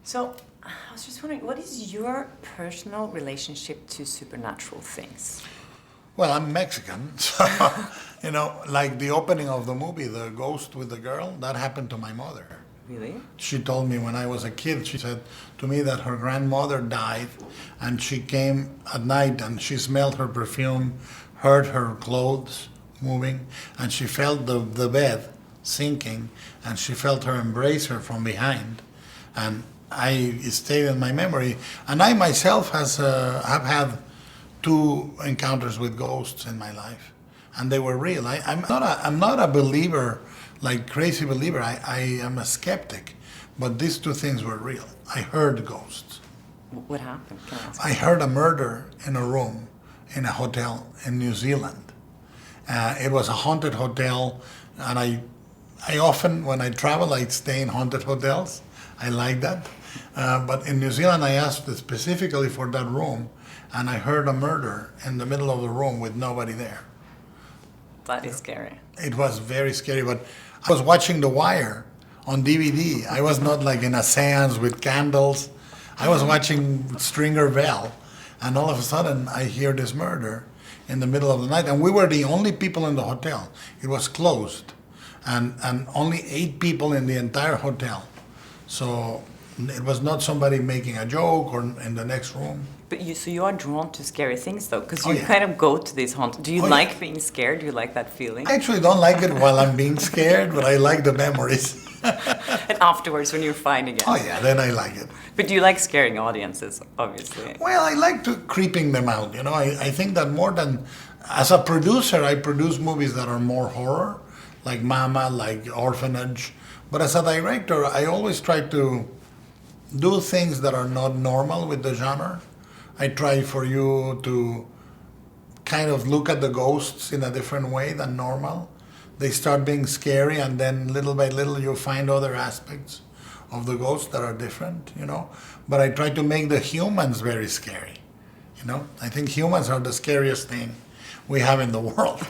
So, I was just wondering, what is your personal relationship to supernatural things? Well, I'm Mexican, so, like the opening of the movie, The Ghost with the Girl, that happened to my mother. Really? She told me when I was a kid, she said to me that her grandmother died and she came at night and she smelled her perfume, heard her clothes moving, and she felt the bed sinking and she felt her embrace her from behind. And it stayed in my memory. And I myself have had 2 encounters with ghosts in my life, and they were real. I'm not a believer, like crazy believer. I am a skeptic, but these 2 things were real. I heard ghosts. What happened? Can I ask? I heard a murder in a room in a hotel in New Zealand. It was a haunted hotel, and I often, when I travel, I stay in haunted hotels. I like that. But in New Zealand, I asked specifically for that room, and I heard a murder in the middle of the room with nobody there. That is scary. It was very scary, but I was watching The Wire on DVD. I was not like in a seance with candles. I was watching Stringer Bell, and all of a sudden I hear this murder in the middle of the night, and we were the only people in the hotel. It was closed, and only 8 people in the entire hotel. So it was not somebody making a joke or in the next room. But you are drawn to scary things, though, because you Oh, yeah. kind of go to these haunted. Do you Oh, like yeah. being scared? Do you like that feeling? I actually don't like it while I'm being scared, but I like the memories. And afterwards, when you're fine again. Oh yeah, then I like it. But do you like scaring audiences? Obviously. Well, I like to creeping them out. I think that more than as a producer, I produce movies that are more horror, like Mama, like Orphanage. But as a director, I always try to do things that are not normal with the genre. I try for you to kind of look at the ghosts in a different way than normal. They start being scary, and then little by little you find other aspects of the ghosts that are different, But I try to make the humans very scary, I think humans are the scariest thing we have in the world.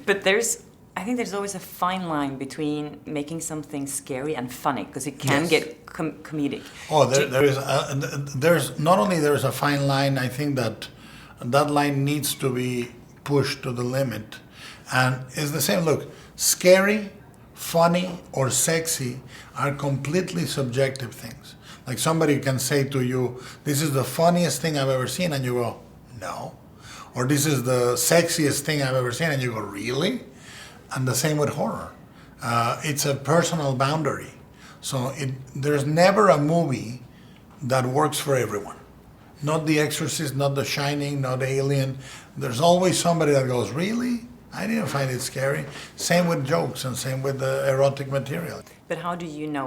But I think there's always a fine line between making something scary and funny, because it can Yes. get comedic. Oh, there's not only there's a fine line. I think that line needs to be pushed to the limit, and it's the same. Look, scary, funny, or sexy are completely subjective things. Like somebody can say to you, "This is the funniest thing I've ever seen," and you go, "No," or "This is the sexiest thing I've ever seen," and you go, "Really?" And the same with horror. It's a personal boundary. So there's never a movie that works for everyone. Not The Exorcist, not The Shining, not Alien. There's always somebody that goes, "Really? I didn't find it scary." Same with jokes and same with the erotic material. But how do you know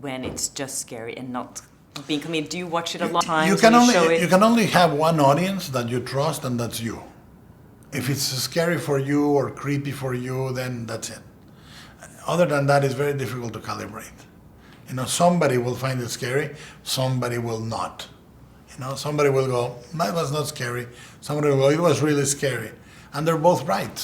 when it's just scary and not being comedic? Do you watch it a lot of times? You can only have one audience that you trust, and that's you. If it's scary for you or creepy for you, then that's it. Other than that, it's very difficult to calibrate. Somebody will find it scary, somebody will not. Somebody will go, "That was not scary." Somebody will go, "It was really scary." And they're both right.